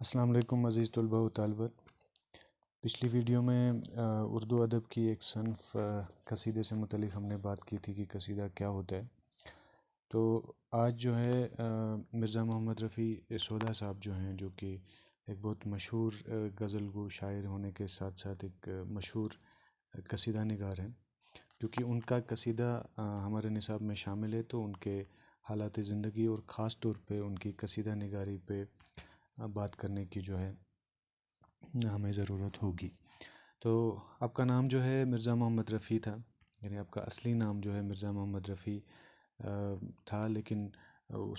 السلام علیکم عزیز طلباء و طالبات. پچھلی ویڈیو میں اردو ادب کی ایک صنف قصیدے سے متعلق ہم نے بات کی تھی کہ قصیدہ کیا ہوتا ہے. تو آج جو ہے مرزا محمد رفیع سودا صاحب جو ہیں، جو کہ ایک بہت مشہور غزل گو شاعر ہونے کے ساتھ ساتھ ایک مشہور قصیدہ نگار ہیں، کیونکہ ان کا قصیدہ ہمارے نصاب میں شامل ہے، تو ان کے حالات زندگی اور خاص طور پہ ان کی قصیدہ نگاری پہ بات کرنے کی جو ہے ہمیں ضرورت ہوگی. تو آپ کا نام جو ہے مرزا محمد رفیع تھا، یعنی آپ کا اصلی نام جو ہے مرزا محمد رفیع تھا، لیکن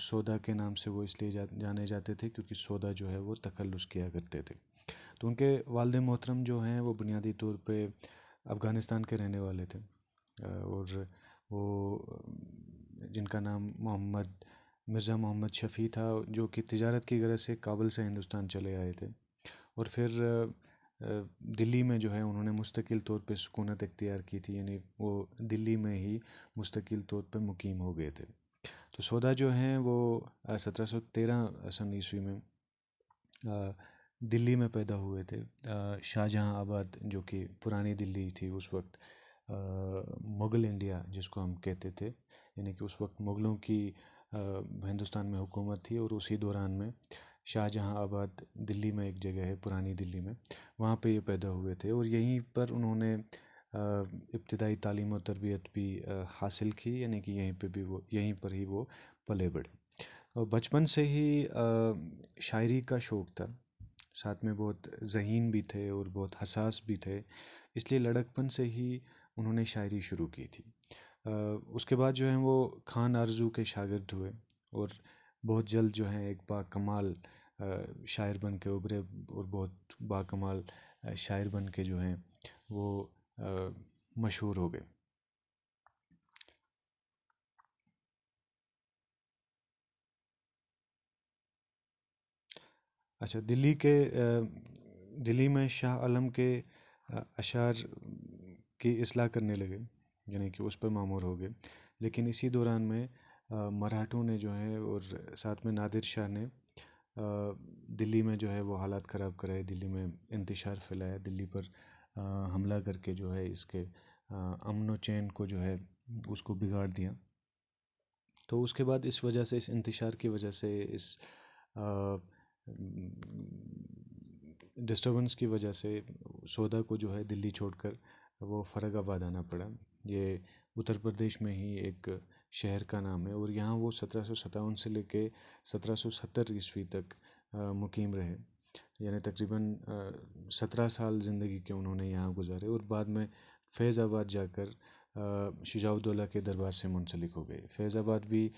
سودا کے نام سے وہ اس لیے جانے جاتے تھے کیونکہ سودا جو ہے وہ تخلص کیا کرتے تھے. تو ان کے والد محترم جو ہیں وہ بنیادی طور پہ افغانستان کے رہنے والے تھے، اور وہ جن کا نام مرزا محمد شفیع تھا، جو کہ تجارت کی غرض سے کابل سے ہندوستان چلے آئے تھے، اور پھر دلی میں جو ہے انہوں نے مستقل طور پہ سکونت اختیار کی تھی، یعنی وہ دلی میں ہی مستقل طور پہ مقیم ہو گئے تھے. تو سودا جو ہیں وہ 1713 میں دلی میں پیدا ہوئے تھے. شاہجہاں آباد جو کہ پرانی دلی تھی اس وقت، مغل انڈیا جس کو ہم کہتے تھے، یعنی کہ اس وقت مغلوں کی ہندوستان میں حکومت تھی، اور اسی دوران میں شاہجہاں آباد دلی میں ایک جگہ ہے پرانی دلی میں، وہاں پہ یہ پیدا ہوئے تھے، اور یہیں پر انہوں نے ابتدائی تعلیم و تربیت بھی حاصل کی، یعنی کہ یہیں پر ہی وہ پلے بڑھے. اور بچپن سے ہی شاعری کا شوق تھا، ساتھ میں بہت ذہین بھی تھے اور بہت حساس بھی تھے، اس لیے لڑکپن سے ہی انہوں نے شاعری شروع کی تھی. اس کے بعد جو ہیں وہ خان آرزو کے شاگرد ہوئے، اور بہت جلد جو ہیں ایک با کمال شاعر بن کے ابھرے، اور بہت با کمال شاعر بن کے جو ہیں وہ مشہور ہو گئے. اچھا، دلی میں شاہ عالم کے اشعار کی اصلاح کرنے لگے، یعنی کہ اس پر معمور ہو گئے. لیکن اسی دوران میں مراٹھوں نے جو ہے، اور ساتھ میں نادر شاہ نے دلی میں جو ہے وہ حالات خراب کرائے، دلی میں انتشار پھیلایا، دلی پر حملہ کر کے جو ہے اس کے امن و چین کو جو ہے اس کو بگاڑ دیا. تو اس کے بعد اس وجہ سے، اس انتشار کی وجہ سے، اس ڈسٹربنس کی وجہ سے سودا کو جو ہے دلی چھوڑ کر وہ فرغ آباد آنا پڑا. یہ اتر پردیش میں ہی ایک شہر کا نام ہے، اور یہاں وہ 1757 سے لے کے 1770 تک مقیم رہے، یعنی تقریباً 17 سال زندگی کے انہوں نے یہاں گزارے، اور بعد میں فیض آباد جا کر شجاع الدولہ کے دربار سے منسلک ہو گئے. فیض آباد بھی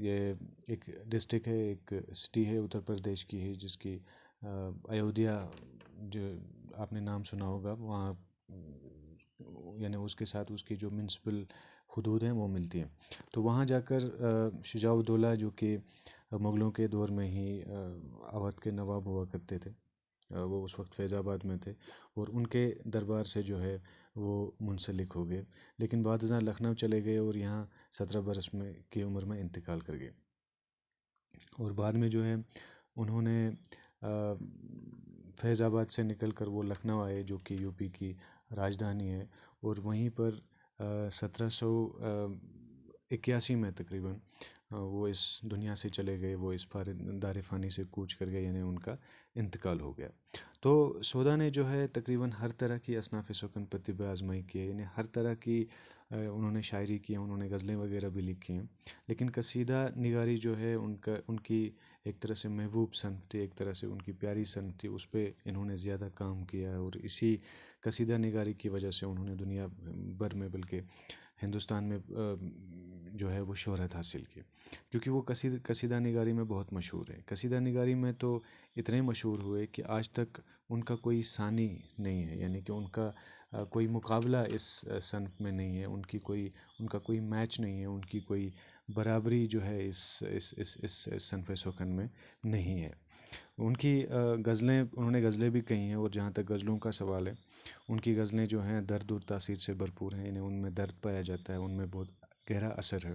یہ ایک ڈسٹرک ہے، ایک سٹی ہے اتر پردیش کی ہے، جس کی ایودھیا جو آپ نے نام سنا ہوگا، وہاں یعنی اس کے ساتھ اس کی جو میونسپل حدود ہیں وہ ملتی ہیں. تو وہاں جا کر شجاع الدولہ جو کہ مغلوں کے دور میں ہی اودھ کے نواب ہوا کرتے تھے، وہ اس وقت فیض آباد میں تھے، اور ان کے دربار سے جو ہے وہ منسلک ہو گئے. لیکن بعد ازاں لکھنؤ چلے گئے، اور یہاں 17 برس کی عمر میں انتقال کر گئے. اور بعد میں جو ہے انہوں نے فیض آباد سے نکل کر وہ لکھنؤ آئے، جو کہ یو پی کی راجدھانی ہے، اور وہیں پر 1781 میں تقریباً وہ اس دنیا سے چلے گئے، وہ اس دار فانی سے کوچ کر گئے، یعنی ان کا انتقال ہو گیا. تو سودا نے جو ہے تقریباً ہر طرح کی اصناف سخن پر طب آزمائی کی ہے، یعنی ہر طرح کی انہوں نے شاعری کی ہے، انہوں نے غزلیں وغیرہ بھی لکھی ہیں. لیکن قصیدہ نگاری جو ہے ان کی ایک طرح سے محبوب صنف تھی، ایک طرح سے ان کی پیاری صنف تھی، اس پہ انہوں نے زیادہ کام کیا ہے، اور اسی قصیدہ نگاری کی وجہ سے انہوں نے دنیا بھر میں، بلکہ ہندوستان میں جو ہے وہ شہرت حاصل کی، کیونکہ وہ قصیدہ نگاری میں بہت مشہور ہے. قصیدہ نگاری میں تو اتنے مشہور ہوئے کہ آج تک ان کا کوئی ثانی نہیں ہے، یعنی کہ ان کا کوئی مقابلہ اس صنف میں نہیں ہے، ان کا کوئی میچ نہیں ہے، ان کی کوئی برابری جو ہے اس صنف سخن میں نہیں ہے. ان کی انہوں نے غزلیں بھی کہی ہیں، اور جہاں تک غزلوں کا سوال ہے، ان کی غزلیں جو ہیں درد اور تاثیر سے بھرپور ہیں، یعنی ان میں درد پایا جاتا ہے، ان میں بہت گہرا اثر ہے.